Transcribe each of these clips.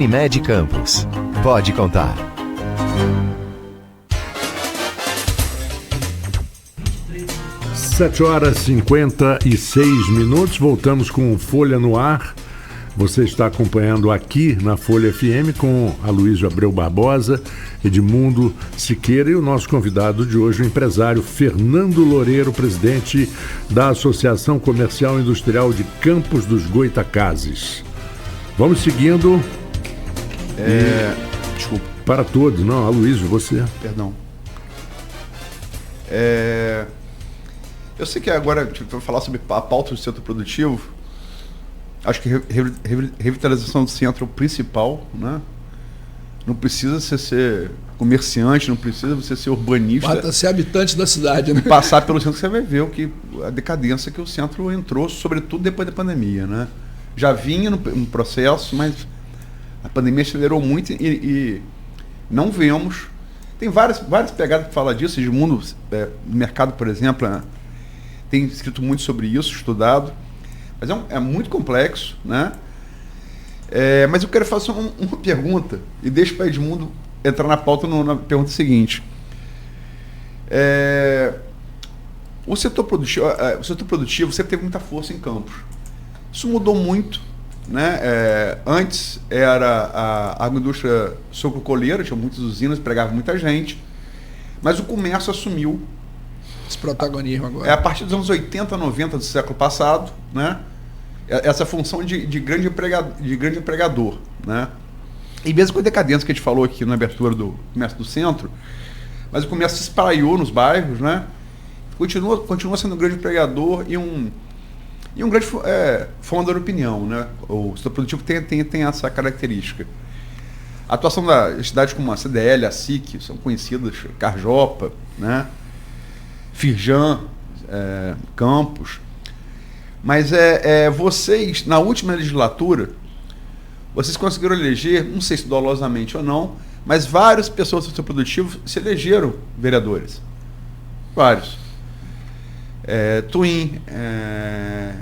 Unimed Campos. Pode contar. Sete horas e 56 minutos. Voltamos com Folha no Ar. Você está acompanhando aqui na Folha FM com Aloysio Abreu Barbosa, Edmundo Siqueira e o nosso convidado de hoje, o empresário Fernando Loureiro, presidente da Associação Comercial e Industrial de Campos dos Goitacazes. Vamos seguindo. Desculpa. Para todos, não, Aloysio, você. Perdão. Eu sei que agora vou falar sobre a pauta do setor produtivo. Acho que revitalização do centro é o principal, né? Não precisa você ser comerciante, não precisa você ser urbanista. Basta ser habitante da cidade, né? Passar pelo centro, você vai ver a decadência que o centro entrou, sobretudo depois da pandemia, né? Já vinha no processo, mas a pandemia acelerou muito e não vemos. Tem várias pegadas que falam disso. Edmundo, no mercado, por exemplo, tem escrito muito sobre isso, estudado. Mas é muito complexo, né? Mas eu quero fazer uma pergunta e deixo para Edmundo entrar na pauta na pergunta seguinte. O setor produtivo sempre teve muita força em Campos. Isso mudou muito, né? Antes era a agroindústria sucrocolheira, tinha muitas usinas, pregava muita gente, mas o comércio assumiu esse protagonismo agora. A partir dos anos 80, 90 do século passado, né? Essa função de grande empregador, né? E mesmo com a decadência que a gente falou aqui na abertura do comércio do centro, mas o comércio se espraiou nos bairros, né? Continua sendo um grande empregador e um grande formador de opinião, né? O setor produtivo tem essa característica. A atuação das cidades como a CDL, a SIC, são conhecidas, Carjopa, né? Firjan, Campos. Mas vocês, na última legislatura, vocês conseguiram eleger, não sei se dolosamente ou não, mas várias pessoas do setor produtivo se elegeram vereadores. Vários. Twin,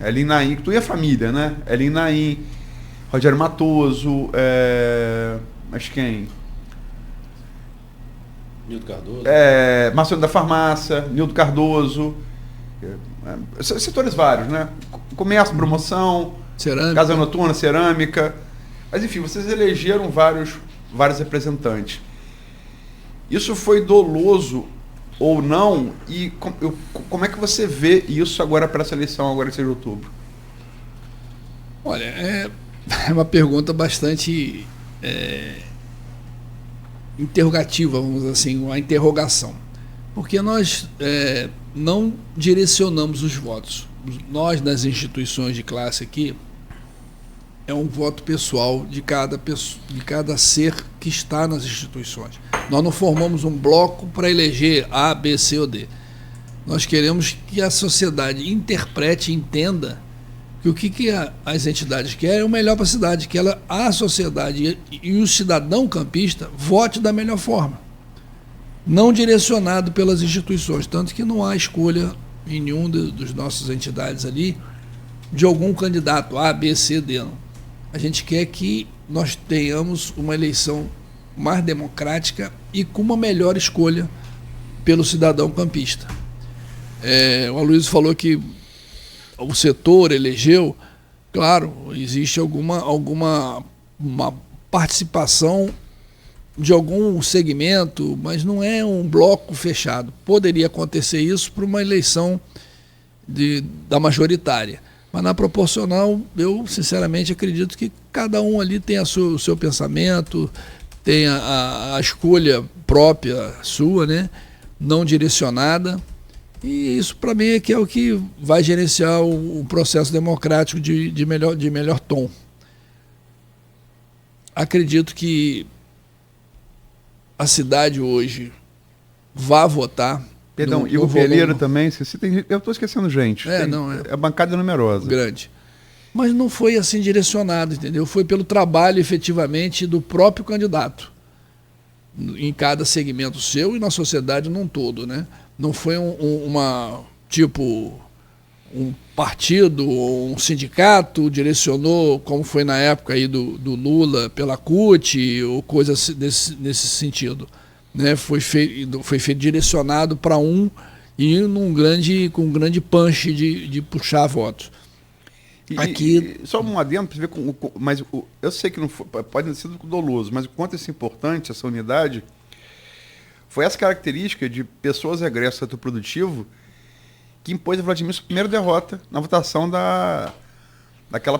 Elin Naim, Twin é família, né? Elin Naim, Rogério Matoso, mas quem? Nildo Cardoso. Marcelo da Farmácia, Nildo Cardoso. Setores vários, né? Comércio, promoção, cerâmica. Casa Noturna, cerâmica. Mas enfim, vocês elegeram vários representantes. Isso foi doloso ou não? E como é que você vê isso agora para essa eleição, agora que seja outubro? Olha, é uma pergunta bastante interrogativa, vamos dizer assim, uma interrogação. Porque nós não direcionamos os votos. Nós, das instituições de classe aqui, é um voto pessoal de cada ser que está nas instituições. Nós não formamos um bloco para eleger A, B, C ou D. Nós queremos que a sociedade interprete e entenda que o que as entidades querem é o melhor para a cidade, que a sociedade e o cidadão campista vote da melhor forma, não direcionado pelas instituições, tanto que não há escolha em nenhum dos nossas entidades ali de algum candidato A, B, C, D. Não. A gente quer que nós tenhamos uma eleição mais democrática e com uma melhor escolha pelo cidadão campista. O Aloysio falou que o setor elegeu, claro, existe uma participação de algum segmento, mas não é um bloco fechado. Poderia acontecer isso para uma eleição da majoritária. Mas na proporcional, eu sinceramente acredito que cada um ali tem o seu pensamento, tem a escolha própria sua, né? Não direcionada. E isso, para mim, é o que vai gerenciar o processo democrático de melhor tom. Acredito que a cidade hoje vá votar. Perdão, e o Pereira também, eu estou esquecendo gente. A bancada numerosa. Grande. Mas não foi assim direcionado, entendeu? Foi pelo trabalho, efetivamente, do próprio candidato. Em cada segmento seu e na sociedade num todo, né? Não foi um partido ou um sindicato direcionou, como foi na época aí do Lula, pela CUT, ou coisa nesse sentido. Né? Foi feito direcionado para um e com um grande punch de puxar votos. Aqui... só um adendo para você ver, mas eu sei que não foi, pode ter sido doloso, mas o quanto isso é importante, essa unidade, foi essa característica de pessoas egressas do setor produtivo que impôs a Vladimir sua primeira derrota na votação daquela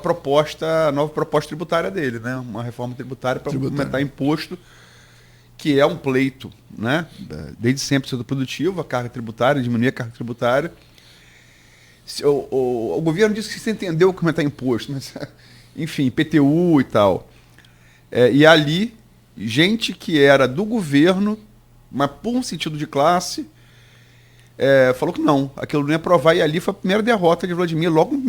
nova proposta tributária dele, né? Uma reforma tributária para aumentar imposto, que é um pleito, né? Desde sempre do setor produtivo, a carga tributária, diminuir a carga tributária. O governo disse que se entendeu como aumentar imposto, mas, enfim, PTU e tal. E ali, gente que era do governo, mas por um sentido de classe, falou que não, aquilo não ia aprovar, e ali foi a primeira derrota de Vladimir, logo no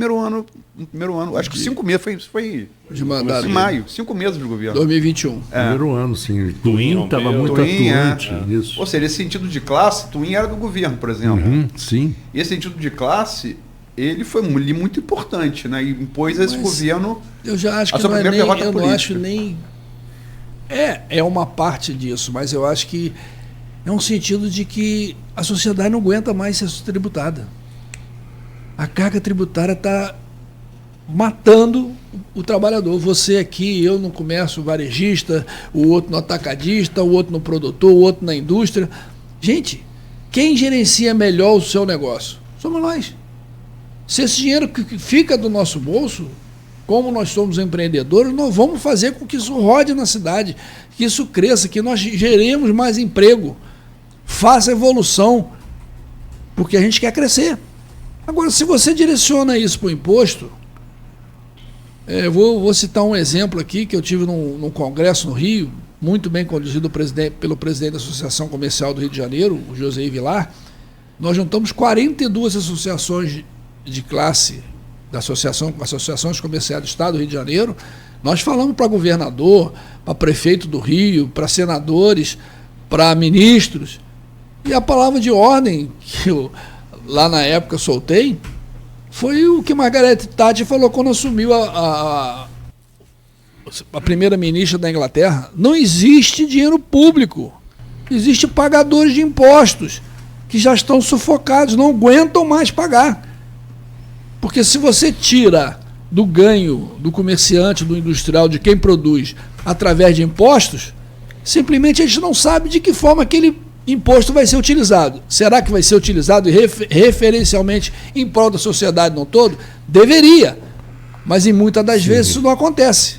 primeiro ano, acho que 5 meses, foi de mandato, em maio, 5 meses de governo. 2021. Primeiro ano, sim. Twin estava muito atuante nisso. Ou seja, esse sentido de classe, Twin era do governo, por exemplo. Sim. E esse sentido de classe, ele foi muito importante, né? E impôs a esse governo. Eu já acho que não é nem, eu não acho nem. É uma parte disso, mas eu acho que é um sentido de que a sociedade não aguenta mais ser tributada. A carga tributária está matando o trabalhador. Você aqui, eu no comércio varejista, o outro no atacadista, o outro no produtor, o outro na indústria. Gente, quem gerencia melhor o seu negócio? Somos nós. Se esse dinheiro que fica do nosso bolso, como nós somos empreendedores, nós vamos fazer com que isso rode na cidade, que isso cresça, que nós geremos mais emprego, faça evolução, porque a gente quer crescer. Agora, se você direciona isso para o imposto, vou citar um exemplo aqui que eu tive num congresso no Rio, muito bem conduzido pelo presidente da Associação Comercial do Rio de Janeiro, o José Vilar. Nós juntamos 42 associações de classe associações comerciais do Estado do Rio de Janeiro. Nós falamos para governador, para prefeito do Rio, para senadores, para ministros, e a palavra de ordem que eu lá na época soltei foi o que Margaret Thatcher falou quando assumiu a primeira-ministra da Inglaterra. Não existe dinheiro público, existe pagadores de impostos que já estão sufocados, não aguentam mais pagar. Porque se você tira do ganho do comerciante, do industrial, de quem produz, através de impostos, simplesmente a gente não sabe de que forma aquele imposto vai ser utilizado. Será que vai ser utilizado referencialmente em prol da sociedade no todo? Deveria, mas em muitas das vezes isso não acontece.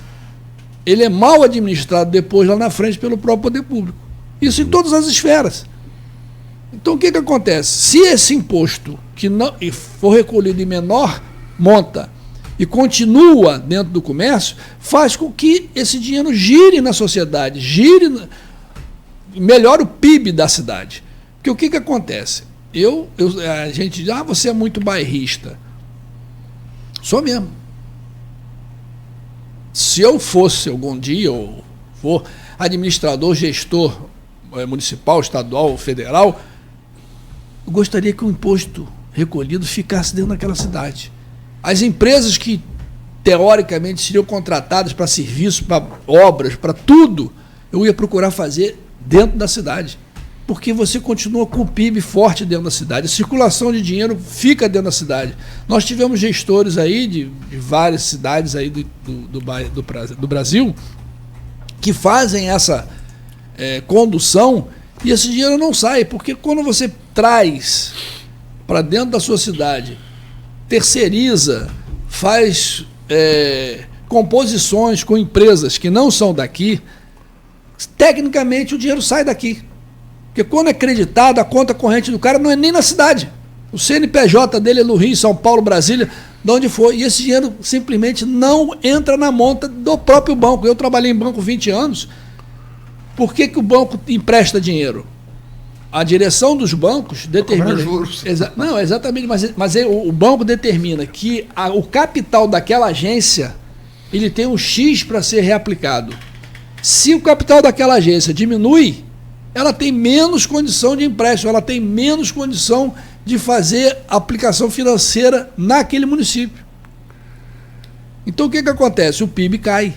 Ele é mal administrado depois lá na frente pelo próprio poder público. Isso em todas as esferas. Então o que acontece? Se esse imposto que não for recolhido em menor monta e continua dentro do comércio, faz com que esse dinheiro gire na sociedade, melhore o PIB da cidade. Porque o que acontece? A gente diz, você é muito bairrista. Sou mesmo. Se eu fosse algum dia, ou for administrador, gestor municipal, estadual, federal, eu gostaria que o imposto recolhido ficasse dentro daquela cidade. As empresas que, teoricamente, seriam contratadas para serviços, para obras, para tudo, eu ia procurar fazer dentro da cidade. Porque você continua com o PIB forte dentro da cidade. A circulação de dinheiro fica dentro da cidade. Nós tivemos gestores aí de várias cidades aí do Brasil que fazem essa condução e esse dinheiro não sai. Porque quando você traz para dentro da sua cidade, terceiriza, faz composições com empresas que não são daqui, tecnicamente o dinheiro sai daqui. Porque quando é creditado, a conta corrente do cara não é nem na cidade. O CNPJ dele é no Rio, São Paulo, Brasília, de onde for. E esse dinheiro simplesmente não entra na monta do próprio banco. Eu trabalhei em banco 20 anos. Por que o banco empresta dinheiro? A direção dos bancos determina... juros. Não, exatamente, mas o banco determina que o capital daquela agência ele tem um X para ser reaplicado. Se o capital daquela agência diminui, ela tem menos condição de empréstimo, ela tem menos condição de fazer aplicação financeira naquele município. Então o que acontece? O PIB cai.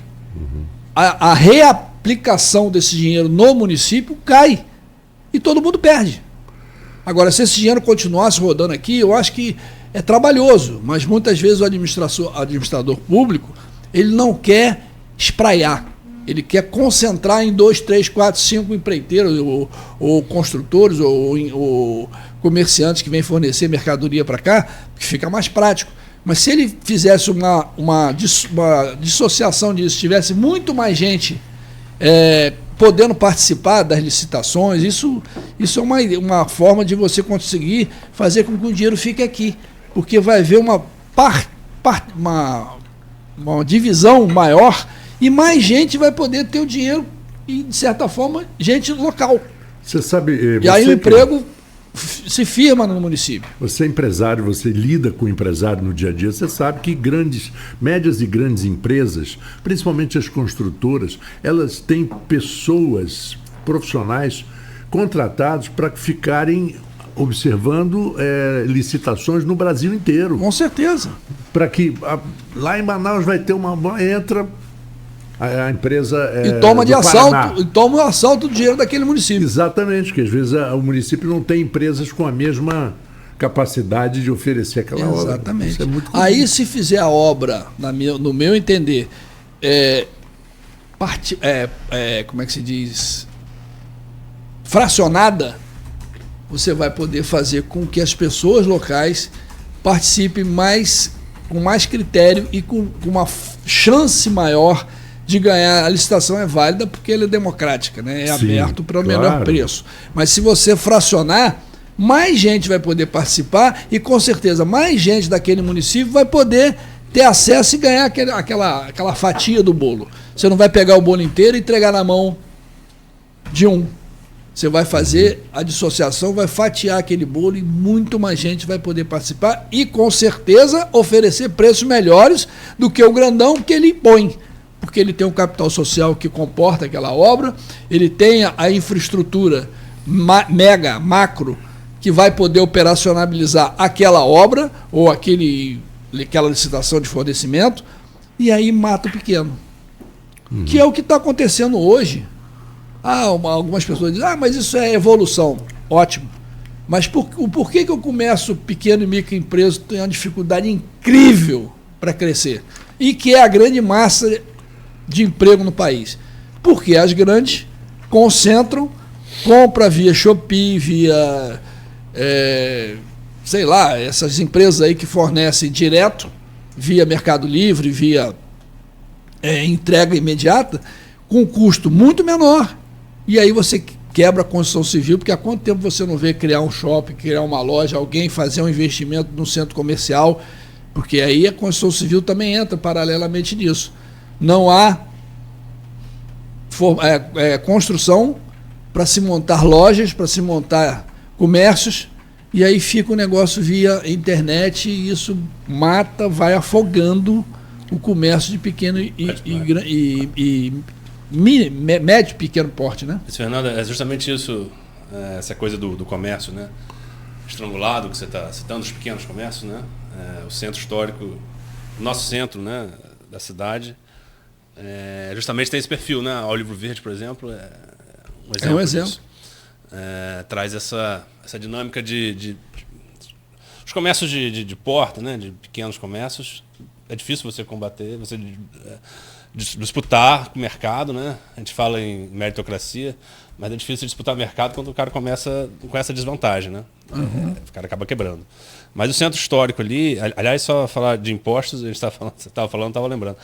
A reaplicação desse dinheiro no município cai. E todo mundo perde. Agora, se esse dinheiro continuasse rodando aqui, eu acho que é trabalhoso, mas muitas vezes o administrador público, ele não quer espraiar. Ele quer concentrar em 2, 3, 4, 5 empreiteiros, ou construtores, ou comerciantes que vêm fornecer mercadoria para cá, que fica mais prático. Mas se ele fizesse uma dissociação disso, tivesse muito mais gente podendo participar das licitações, isso é uma forma de você conseguir fazer com que o dinheiro fique aqui. Porque vai haver uma divisão maior e mais gente vai poder ter o dinheiro e, de certa forma, gente local. Você sabe... E aí o emprego se firma no município. Você é empresário, você lida com o empresário no dia a dia, você sabe que médias e grandes empresas, principalmente as construtoras, elas têm pessoas profissionais contratados para ficarem observando licitações no Brasil inteiro. Com certeza. Para que lá em Manaus vai ter entra a empresa e toma de assalto, e toma o assalto do dinheiro daquele município. Exatamente, porque às vezes o município não tem empresas com a mesma capacidade de oferecer aquela obra. Exatamente. Isso é muito comum. Aí, se fizer a obra, no meu entender, como é que se diz? Fracionada, você vai poder fazer com que as pessoas locais participem com mais critério e com uma chance maior de ganhar. A licitação é válida porque ela é democrática, né? É Sim, aberto para o claro. melhor preço. Mas se você fracionar, mais gente vai poder participar e, com certeza, mais gente daquele município vai poder ter acesso e ganhar aquela fatia do bolo. Você não vai pegar o bolo inteiro e entregar na mão de um. Você vai fazer a dissociação, vai fatiar aquele bolo e muito mais gente vai poder participar e, com certeza, oferecer preços melhores do que o grandão que ele impõe. Porque ele tem um capital social que comporta aquela obra, ele tem a infraestrutura macro, que vai poder operacionalizar aquela obra ou aquela licitação de fornecimento, e aí mata o pequeno. Que é o que está acontecendo hoje. Algumas pessoas dizem, mas isso é evolução. Ótimo. Mas por que o comércio pequeno e microempresa tem uma dificuldade incrível para crescer? E que é a grande massa de emprego no país? Porque as grandes concentram, compra via Shopee, via, sei lá, essas empresas aí que fornecem direto, via Mercado Livre, via entrega imediata, com custo muito menor. E aí você quebra a construção civil, porque há quanto tempo você não vê criar um shopping, criar uma loja, alguém fazer um investimento num centro comercial, porque aí a construção civil também entra paralelamente nisso. Não há construção para se montar lojas, para se montar comércios, e aí fica o negócio via internet e isso mata, vai afogando o comércio de pequeno e médio e pequeno porte, né? Fernando, é justamente isso, essa coisa do comércio, né? Estrangulado, que você está citando, os pequenos comércios, né? O centro histórico, o nosso centro, né, da cidade, justamente tem esse perfil, né? O Livro Verde, por exemplo, é um exemplo. Disso. Traz essa dinâmica de os comércios de porta, né? De pequenos comércios. É difícil você combater, você disputar com o mercado, né? A gente fala em meritocracia, mas é difícil disputar mercado quando o cara começa com essa desvantagem, né? O cara acaba quebrando. Mas o centro histórico ali, aliás, só falar de impostos, a gente estava lembrando.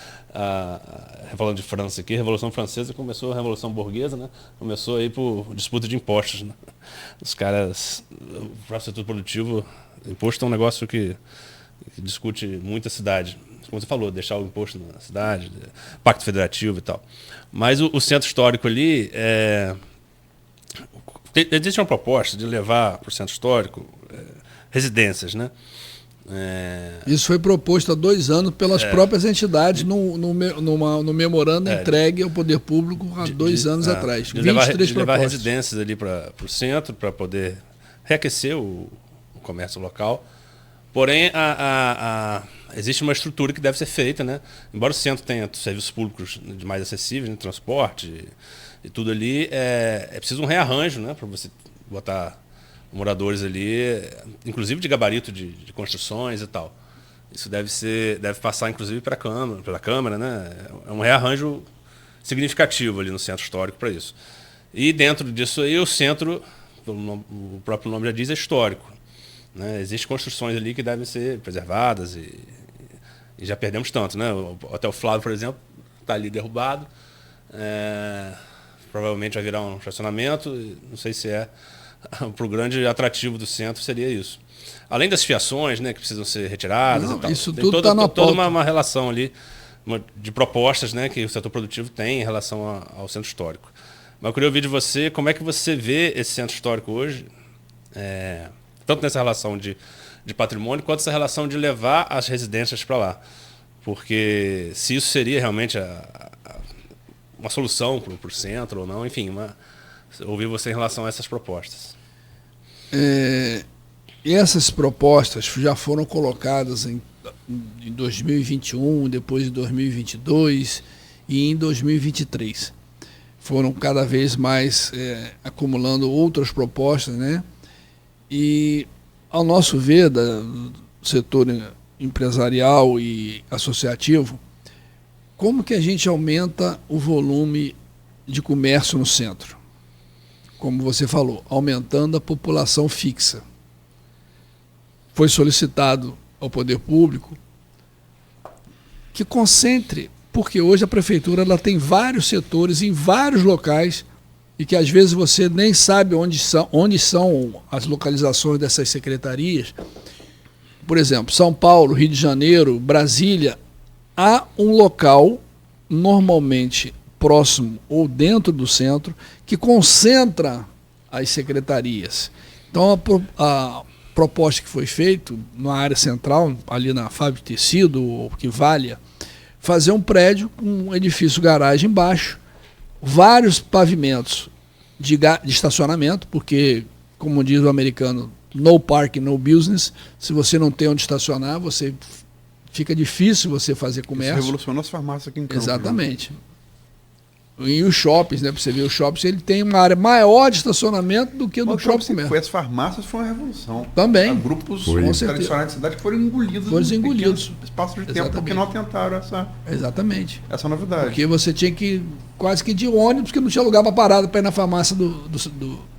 Falando de França aqui, a Revolução Francesa começou, a Revolução Burguesa, né? Começou aí por disputa de impostos, né? Os caras, o próprio setor produtivo, imposto é um negócio que discute muito a cidade. Como você falou, deixar o imposto na cidade, pacto federativo e tal. Mas o centro histórico ali, existe uma proposta de levar para o centro histórico residências, né? Isso foi proposto há 2 anos pelas próprias entidades no memorando entregue ao poder público há 2 anos atrás. De levar residências ali para o centro, para poder reaquecer o comércio local. Porém, existe uma estrutura que deve ser feita, né? Embora o centro tenha serviços públicos de mais acessíveis, né? Transporte e tudo ali, é preciso um rearranjo, né? Para você botar moradores ali, inclusive de gabarito de construções e tal. Isso deve passar, inclusive, pela Câmara, né? É um rearranjo significativo ali no centro histórico para isso. E dentro disso aí, o centro, o próprio nome já diz, é histórico. Né? Existem construções ali que devem ser preservadas e já perdemos tanto. Né? O Hotel Flávio, por exemplo, está ali derrubado. Provavelmente vai virar um estacionamento. Não sei se para o grande atrativo do centro seria isso. Além das fiações, né, que precisam ser retiradas. Não, e tal. isso Tem tudo está na toda pauta. uma relação ali de propostas, né, que o setor produtivo tem em relação ao centro histórico. Mas eu queria ouvir de você como é que você vê esse centro histórico hoje, tanto nessa relação de patrimônio, quanto essa relação de levar as residências para lá. Porque se isso seria realmente uma solução para o centro ou não, enfim, ouvir você em relação a essas propostas. Essas propostas já foram colocadas em 2021, depois em 2022 e em 2023. Foram cada vez mais acumulando outras propostas, né? E, ao nosso ver, do setor empresarial e associativo, como que a gente aumenta o volume de comércio no centro? Como você falou, aumentando a população fixa. Foi solicitado ao poder público que concentre, porque hoje a prefeitura ela tem vários setores em vários locais e que às vezes você nem sabe onde são as localizações dessas secretarias. Por exemplo, São Paulo, Rio de Janeiro, Brasília, há um local normalmente próximo ou dentro do centro que concentra as secretarias. Então a proposta que foi feita na área central, ali na fábrica de tecido, ou que valha, fazer um prédio com um edifício garagem embaixo, vários pavimentos de estacionamento, porque, como diz o americano, no parking, no business. Se você não tem onde estacionar, fica difícil você fazer comércio. Isso revolucionou as farmácias aqui em Campos. Exatamente. E os shoppings, né? Para você ver, os shoppings ele tem uma área maior de estacionamento do que do shopping comércio. As farmácias foi uma revolução. Também. Há grupos Com tradicionais da cidade que foram engolidos em espaço de tempo porque não atentaram Exatamente. Essa novidade. Porque você tinha que quase que de ônibus, porque não tinha lugar para parada para ir na farmácia do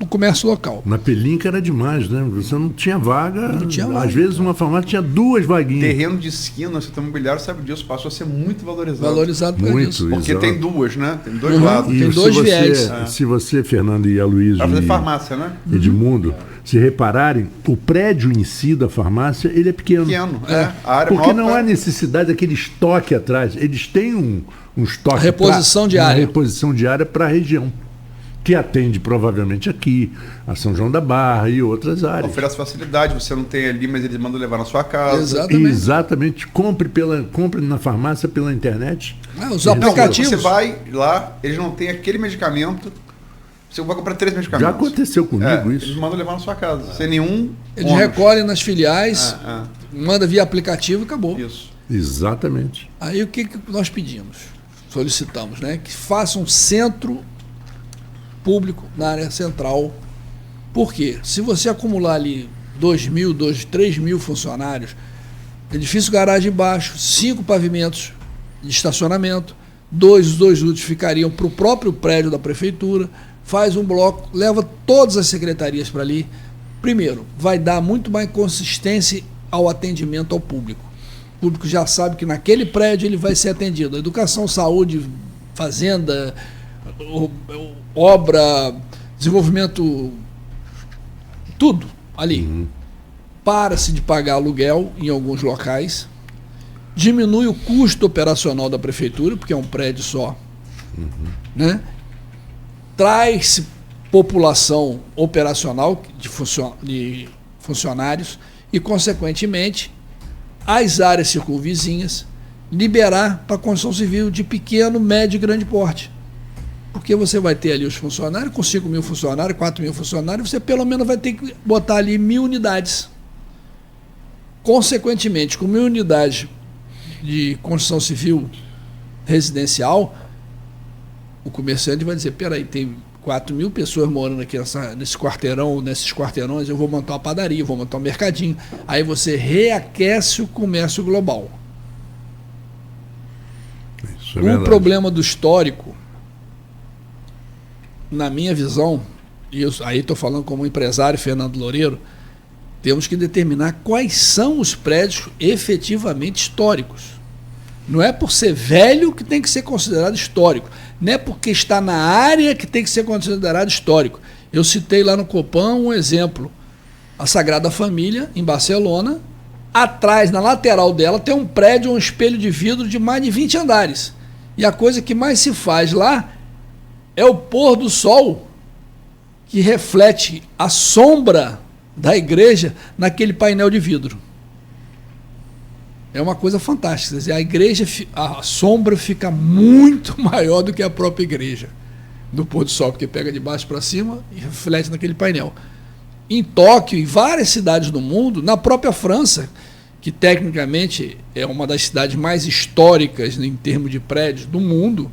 comércio local. Na Pelinca era demais, né? Você não tinha vaga. Não tinha vaga. Às vezes uma farmácia tinha 2 vaguinhas. Terreno de esquina, o setor imobiliário sabe disso, passou a ser muito valorizado. Valorizado por Muito, isso. Porque exato. tem duas, né? Tem dois lados. Tem dois viés. Se você, Fernando e Aloysio Para fazer e farmácia, né? Edmundo, se repararem, o prédio em si da farmácia, ele é pequeno. Pequeno, A área Porque maior não há necessidade daquele estoque atrás. Eles têm um estoque. A reposição diária. Uma reposição diária para a região, que atende provavelmente aqui, a São João da Barra e outras áreas. Oferece facilidade, você não tem ali, mas eles mandam levar na sua casa. Exatamente. Exatamente. Compre na farmácia pela internet. Os Não, aplicativos. você vai lá, eles não têm aquele medicamento, você vai comprar 3 medicamentos. Já aconteceu comigo Eles isso. mandam levar na sua casa, sem nenhum Eles ônus. recolhem nas filiais, É, manda via aplicativo e acabou. Isso. Exatamente. Aí o que nós pedimos? Solicitamos, né? Que faça um centro público na área central. Por quê? Se você acumular ali 2.000, 3.000 funcionários, edifício garagem embaixo, 5 pavimentos de estacionamento, os dois úteis ficariam para o próprio prédio da prefeitura, faz um bloco, leva todas as secretarias para ali. Primeiro, vai dar muito mais consistência ao atendimento ao público. O público já sabe que naquele prédio ele vai ser atendido. Educação, saúde, fazenda, obra, desenvolvimento, tudo ali. Para-se de pagar aluguel em alguns locais, diminui o custo operacional da prefeitura, porque é um prédio só, né? Traz população operacional de funcionários e, consequentemente, as áreas circunvizinhas liberar para a construção civil de pequeno, médio e grande porte. Porque você vai ter ali os funcionários, com 5 mil funcionários, 4 mil funcionários, você pelo menos vai ter que botar ali 1.000 unidades. Consequentemente, com 1.000 unidades de construção civil residencial, o comerciante vai dizer, peraí, tem 4 mil pessoas morando aqui nesse quarteirão, nesses quarteirões, eu vou montar uma padaria, vou montar um mercadinho. Aí você reaquece o comércio global. Isso é O verdade. problema do histórico, na minha visão, e aí estou falando como empresário Fernando Loureiro, temos que determinar quais são os prédios efetivamente históricos. Não é por ser velho que tem que ser considerado histórico. Não é porque está na área que tem que ser considerado histórico. Eu citei lá no Copan um exemplo. A Sagrada Família, em Barcelona, atrás, na lateral dela, tem um prédio, um espelho de vidro de mais de 20 andares. E a coisa que mais se faz lá é o pôr do sol que reflete a sombra da igreja naquele painel de vidro. É uma coisa fantástica. Quer dizer, a igreja, a sombra fica muito maior do que a própria igreja do pôr do sol, porque pega de baixo para cima e reflete naquele painel. Em Tóquio e várias cidades do mundo, na própria França, que tecnicamente é uma das cidades mais históricas em termos de prédios do mundo,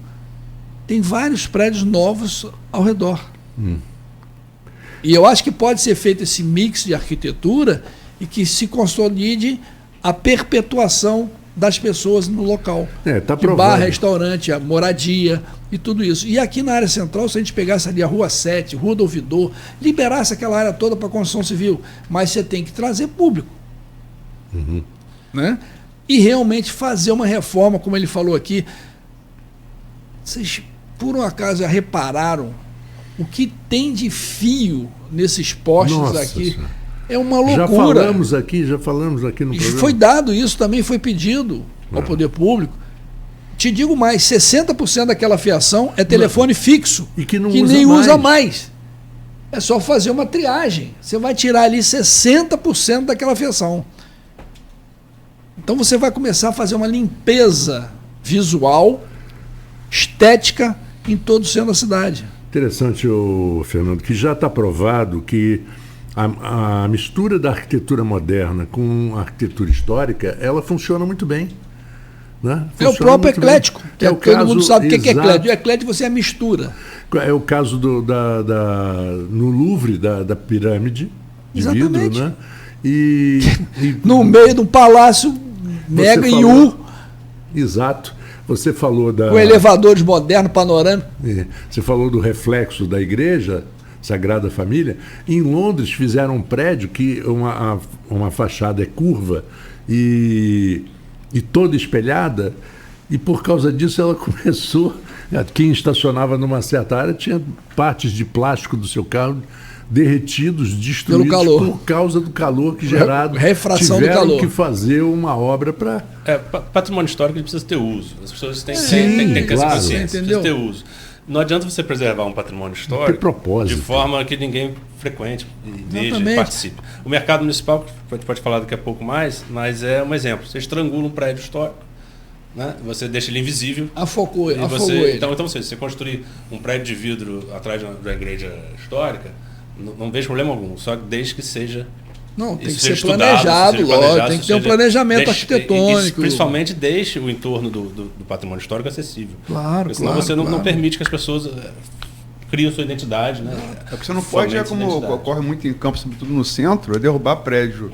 tem vários prédios novos ao redor. E eu acho que pode ser feito esse mix de arquitetura e que se consolide a perpetuação das pessoas no local. Tá de bar, restaurante, a moradia e tudo isso. E aqui na área central, se a gente pegasse ali a Rua 7, Rua do Ouvidor, liberasse aquela área toda para construção civil, mas você tem que trazer público. Né? E realmente fazer uma reforma, como ele falou aqui. Vocês, por um acaso, já repararam o que tem de fio nesses postes? Nossa, aqui? Senhora. É uma loucura. Já falamos aqui no programa. Foi dado isso, também foi pedido ao poder público. Te digo mais, 60% daquela fiação é telefone fixo, e que nem usa mais. É só fazer uma triagem. Você vai tirar ali 60% daquela fiação. Então você vai começar a fazer uma limpeza visual, estética, em todo o centro da cidade. Interessante, Fernando, que já está provado que a mistura da arquitetura moderna com a arquitetura histórica, ela funciona muito bem. Né? É o próprio eclético. Todo mundo sabe o que é eclético. O eclético você é a mistura. É o caso no Louvre, da pirâmide de Exatamente. vidro, né? E no meio de um palácio mega em U. Exato. Você falou com elevadores modernos, panorâmicos. Você falou do reflexo da igreja Sagrada Família. Em Londres fizeram um prédio que uma fachada é curva e toda espelhada, e por causa disso ela começou. Quem estacionava numa certa área tinha partes de plástico do seu carro derretidos, destruídos por causa do calor que gerado. Refração tiveram do calor. Que fazer uma obra para... Patrimônio histórico ele precisa ter uso. As pessoas têm que ter essa claro. consciência, precisa ter uso. Não adianta você preservar um patrimônio histórico de forma que ninguém frequente, veja e participe. O mercado municipal, a gente pode falar daqui a pouco mais, mas é um exemplo. Você estrangula um prédio histórico, né? Você deixa ele invisível. Afogou ele. Então você construir um prédio de vidro atrás da igreja histórica, não vejo problema algum, só desde que seja... Não, tem que ser planejado, lógico, tem que ter um planejamento arquitetônico. Principalmente deixe o entorno do patrimônio histórico acessível. Claro, porque senão você não permite que as pessoas criem sua identidade. Né? É porque você não pode, como ocorre muito em campos, sobretudo no centro, é derrubar prédio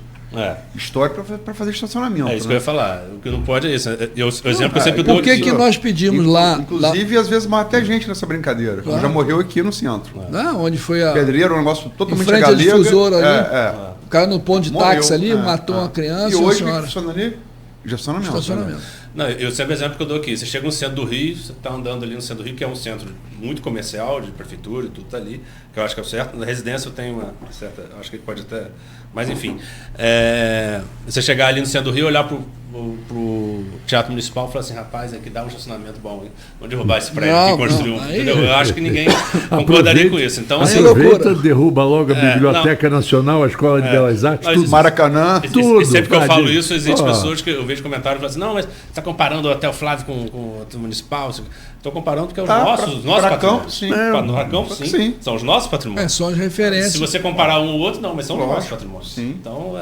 histórico para fazer estacionamento. É isso que eu ia falar. O que não pode é isso. O exemplo que eu sempre dou. Por que nós pedimos lá... Inclusive, às vezes, mata até gente nessa brincadeira. Claro. Já morreu aqui no centro. Onde foi a... Pedreiro, um negócio totalmente galega. Em frente à difusora ali. O cara no ponto de táxi ali, matou uma criança e hoje o que funciona ali? Estacionamento. Não, eu sempre o exemplo que eu dou aqui. Você chega no centro do Rio, você está andando ali no centro do Rio, que é um centro muito comercial, de prefeitura e tudo tá ali, que eu acho que é o certo. Na residência eu tenho uma certa... Acho que pode até... Mas enfim. Você chegar ali no centro do Rio, olhar para pro Teatro Municipal e falar assim, rapaz, aqui dá um estacionamento bom, hein? Vamos derrubar esse prédio Não, que construiu. não, aí- Entendeu? Eu acho que ninguém concordaria com isso. Então, assim, Aproveita, derruba logo a É, Biblioteca Nacional, a Escola de Belas Artes, mas tudo. isso- Maracanã. tudo, e sempre que eu tadinho. falo isso, existem Ó. pessoas que eu vejo comentários e falam assim, não, mas você está comparando o Hotel Flávio com o Hotel Municipal? Estou comparando porque é os nossos pra patrimônios. Campos, sim. Para Campos, sim. Sim. São os nossos patrimônios. São as referências. Se você comparar um ou outro, não, mas são os Lógico, nossos patrimônios. sim. Então,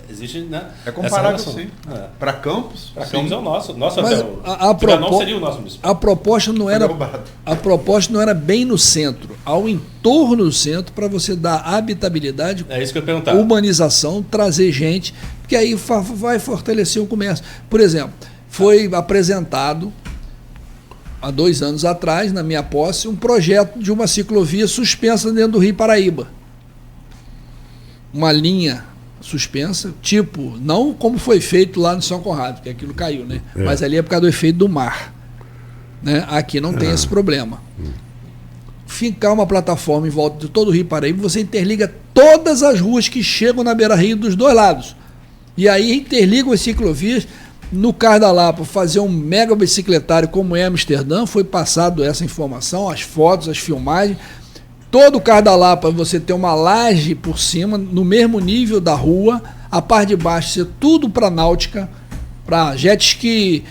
existe, né? É comparável, essa relação. sim. É. Para Campos, Para sim. Campos é o nosso. Nosso Mas hotel. a Trianon seria o nosso municipal. A proposta não era derrubado. a proposta não era bem no centro, ao entorno do centro, para você dar habitabilidade, É isso que eu ia perguntar. humanização, trazer gente, porque aí vai fortalecer o comércio. Por exemplo, foi apresentado há 2 anos atrás, na minha posse, um projeto de uma ciclovia suspensa dentro do Rio Paraíba. Uma linha suspensa, tipo, não como foi feito lá no São Conrado, que aquilo caiu, né? É. Mas ali é por causa do efeito do mar. Né? Aqui não tem esse problema. Fincar uma plataforma em volta de todo o Rio Paraíba, você interliga todas as ruas que chegam na beira-rio dos dois lados. E aí interligam as ciclovias. No Cais da Lapa, fazer um mega bicicletário como é Amsterdã, foi passado essa informação, as fotos, as filmagens. Todo o Cais da Lapa você tem uma laje por cima, no mesmo nível da rua, a parte de baixo ser tudo para náutica, para jet ski,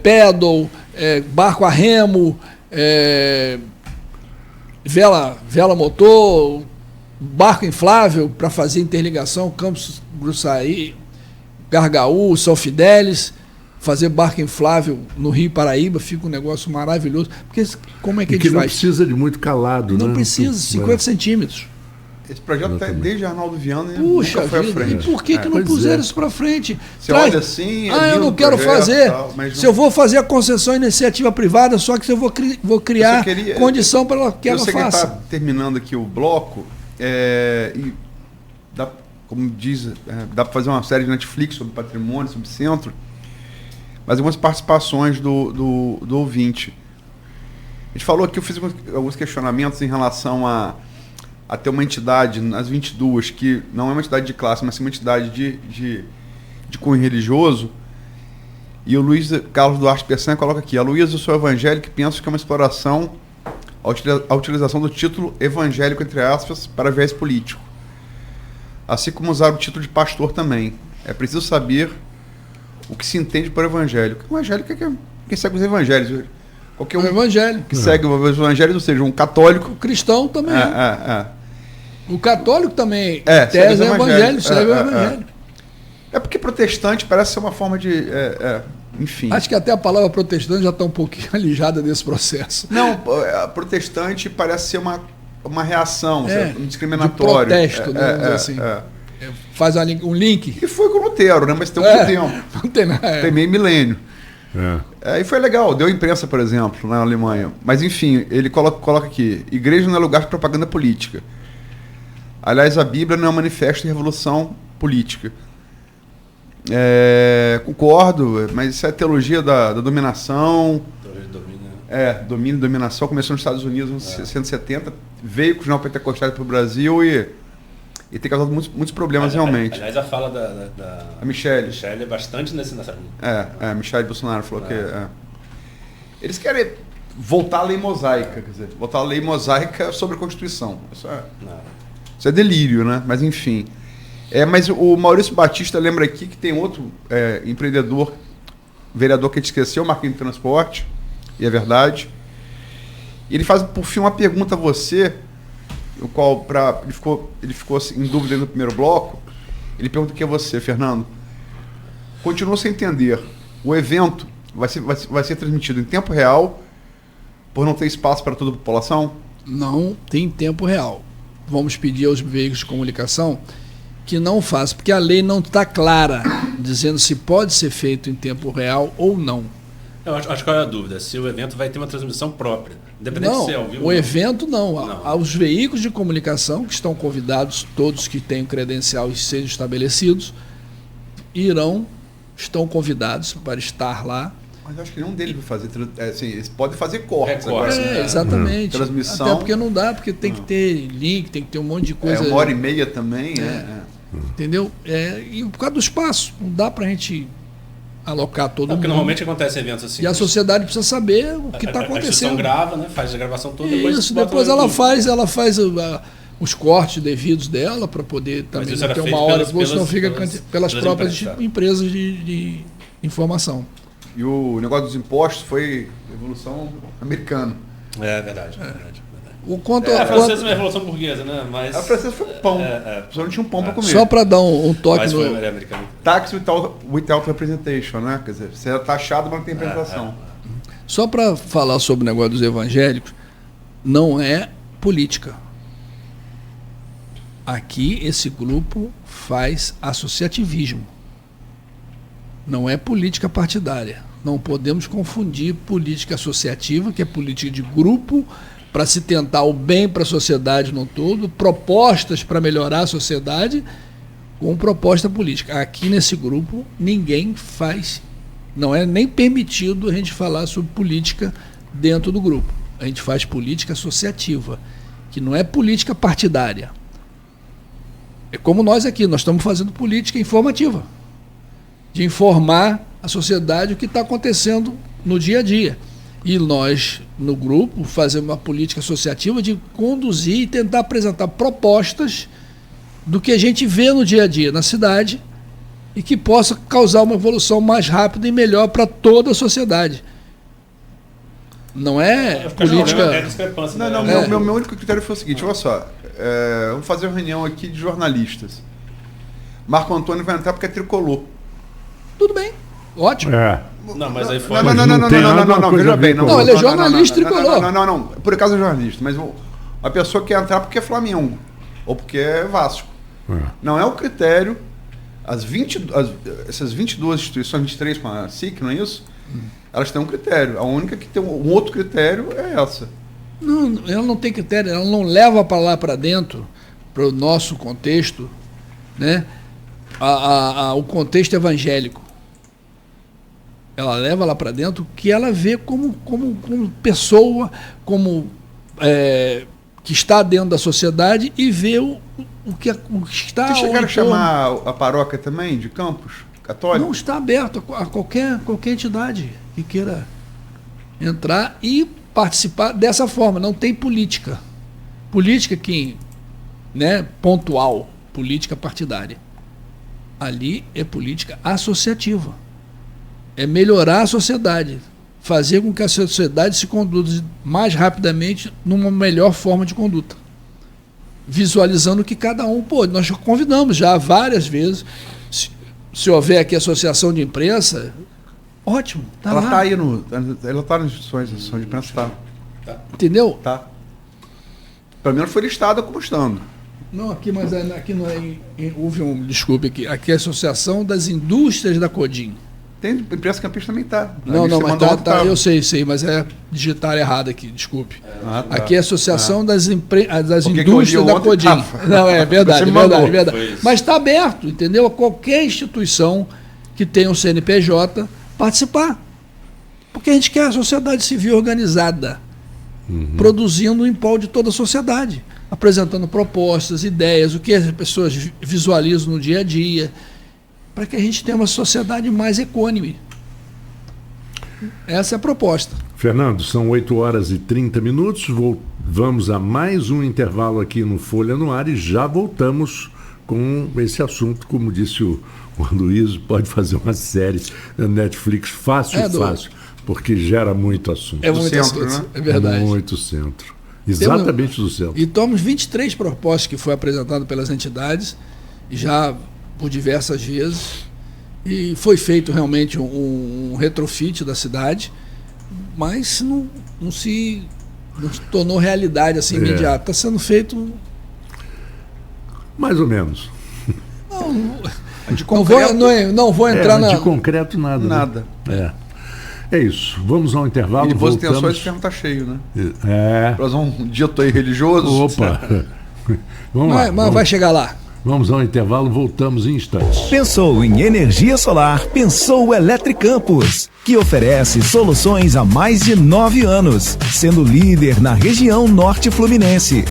pedal, barco a remo, vela motor, barco inflável para fazer interligação, Campos Gruçaí, Gargaú, São Fidélis, fazer barco inflável no Rio Paraíba, fica um negócio maravilhoso. Porque como é que a E que gente não faz? precisa de muito calado, Não né? precisa, 50 centímetros. Esse projeto está desde Arnaldo Viana e Puxa nunca foi à vida, e frente. por que não Pois puseram é. isso para frente? Você olha assim, eu lindo não o quero projeto, fazer. tal, mas Se não- eu vou fazer a concessão à iniciativa privada, só que eu vou criar condição para que eu ela sei que faça. está terminando aqui o bloco, e dá, como diz, dá para fazer uma série de Netflix sobre patrimônio, sobre centro, mas algumas participações do ouvinte. A gente falou aqui, eu fiz alguns questionamentos em relação a ter uma entidade nas 22, que não é uma entidade de classe, mas sim uma entidade de cunho religioso. E o Luiz Carlos Duarte Peçanha coloca aqui: Aloysio, eu sou evangélico e penso que é uma exploração a utilização do título evangélico, entre aspas, para viés político. Assim como usar o título de pastor também. É preciso saber o que se entende por evangélico. O evangélico é quem segue os evangelhos. Qualquer O um evangelho. que segue os evangelhos, ou seja, um católico. O cristão também. O católico também. Segue Tese os é evangelho, segue o evangelho. É porque protestante parece ser uma forma de... enfim. Acho que até a palavra protestante já está um pouquinho alijada desse processo. Não, protestante parece ser uma reação, um discriminatório. De protesto, né, assim. Faz um link. E foi com o Lutero, né? Mas tem muito tempo. Não tem nada. Tem meio milênio. É. E foi legal, deu imprensa, por exemplo, na Alemanha. Mas enfim, ele coloca aqui: igreja não é lugar de propaganda política. Aliás, a Bíblia não é um manifesto de revolução política. Concordo, mas isso é teologia da dominação. Teologia de domínio. Domínio e dominação. Começou nos Estados Unidos nos 170, veio com os neopentecostais para o Brasil e tem causado muitos problemas realmente. Aliás, a fala A Michelle. Michelle é bastante nessa linha. A Michelle Bolsonaro falou que... Eles querem voltar à lei mosaica, quer dizer, voltar à lei mosaica sobre a Constituição. Isso é delírio, né? Mas enfim. Mas o Maurício Batista lembra aqui que tem outro empreendedor, vereador que a gente esqueceu, Marquinhos de Transporte, e é verdade. E ele faz, por fim, uma pergunta a você, o qual ele ficou assim, em dúvida no primeiro bloco. Ele pergunta aqui a você, Fernando. Continua sem entender. O evento vai ser transmitido em tempo real por não ter espaço para toda a população? Não tem tempo real. Vamos pedir aos veículos de comunicação que não façam, porque a lei não está clara, dizendo se pode ser feito em tempo real ou não. Eu acho que é a dúvida, se o evento vai ter uma transmissão própria, independente Não, de ser ao vivo. o evento não. Não. Os veículos de comunicação que estão convidados, todos que tenham credencial e sejam estabelecidos, estão convidados para estar lá. Mas eu acho que nenhum deles vai fazer... assim, eles podem fazer cortes agora. Exatamente. Transmissão. Até porque não dá, porque tem que ter link, tem que ter um monte de coisa. 1h30 também. Entendeu? E por causa do espaço, não dá para a gente alocar todo Porque mundo. normalmente acontece eventos assim. E a sociedade precisa saber o que está A acontecendo. instituição grava, né? Faz a gravação toda, Isso, bota depois no ela YouTube. faz os cortes devidos dela para poder também isso não era ter feito uma hora, pelas- senão fica pelas pelas próprias empresas, tá? empresas de informação. E o negócio dos impostos foi revolução americana. É verdade. O quanto, A quanto- francesa é uma revolução burguesa, né? Mas... A francesa foi pão. Só não tinha um pão para comer. só para dar um toque Mas no, foi americano. Tax without representation, né? Quer dizer, você é taxado, mas não tem representação. Só para falar sobre o negócio dos evangélicos, não é política. Aqui esse grupo faz associativismo. Não é política partidária. Não podemos confundir política associativa, que é política de grupo, para se tentar o bem para a sociedade no todo, propostas para melhorar a sociedade, com proposta política. Aqui nesse grupo ninguém faz, não é nem permitido a gente falar sobre política dentro do grupo. A gente faz política associativa, que não é política partidária. É como nós aqui, nós estamos fazendo política informativa, de informar a sociedade o que está acontecendo no dia a dia. E nós, no grupo, fazemos uma política associativa de conduzir e tentar apresentar propostas do que a gente vê no dia a dia na cidade e que possa causar uma evolução mais rápida e melhor para toda a sociedade. Não é política... É discrepância. Não, né? meu único critério foi o seguinte, olha só, vamos fazer uma reunião aqui de jornalistas. Marco Antônio vai entrar porque é tricolor. Tudo bem, ótimo. Não, mas aí foi... Não, veja bem. Não, ele é jornalista tricolor. Não, por acaso é jornalista, mas a pessoa quer entrar porque é Flamengo, ou porque é Vasco. Não é o critério, essas 22 instituições, 23 com a SIC, não é isso? Elas têm um critério, a única que tem um outro critério é essa. Não, ela não tem critério, ela não leva para lá para dentro, para o nosso contexto, né? O contexto evangélico. Ela leva lá para dentro o que ela vê como pessoa, como que está dentro da sociedade e vê o que está. Vocês chegaram a chamar a paróquia também de Campos Católico? Não, está aberto a qualquer entidade que queira entrar e participar dessa forma. Não tem política. Política que, né, pontual, política partidária. Ali é política associativa. É melhorar a sociedade, fazer com que a sociedade se conduza mais rapidamente numa melhor forma de conduta. Visualizando que cada um pode. Nós convidamos já várias vezes. Se houver aqui associação de imprensa, ótimo. Tá ela lá. está aí ela está nas instituições, a associação de imprensa está. Entendeu? Tá. Pelo menos foi listada como estando. Não, aqui, mas aqui não é. Houve desculpe aqui. Aqui é a Associação das Indústrias da Codim. Tem imprensa campista também tá. Não, mas tá, eu sei, mas digitaram errado aqui, desculpe. Tá. Aqui é a Associação das Porque Indústrias da Codim. Não, é verdade, Você me mandou. verdade. Mas está aberto, entendeu? A qualquer instituição que tenha um CNPJ participar. Porque a gente quer a sociedade civil organizada, produzindo em prol de toda a sociedade, apresentando propostas, ideias, o que as pessoas visualizam no dia a dia, para que a gente tenha uma sociedade mais equânime. Essa é a proposta. Fernando, são 8h30. Vamos a mais um intervalo aqui no Folha no Ar e já voltamos com esse assunto. Como disse o Luiz, pode fazer uma série na Netflix fácil, porque gera muito assunto. É muito centro, assunto, né? é verdade. Muito centro. Exatamente do centro. E temos 23 propostas que foi apresentado pelas entidades, já por diversas vezes, e foi feito realmente um retrofit da cidade, mas não se tornou realidade assim imediata. Está sendo feito... Mais ou menos. Não vou entrar de concreto nada. Nada. Né? É isso. Vamos ao intervalo. E de boas voltamos. intenções, o ferro está cheio, né? Para um dito aí religioso. Opa! Vamos lá. Mas vai chegar lá. Vamos ao intervalo, voltamos em instantes. Pensou em energia solar? Pensou Eletricampos, que oferece soluções há mais de 9 anos, sendo líder na região norte fluminense.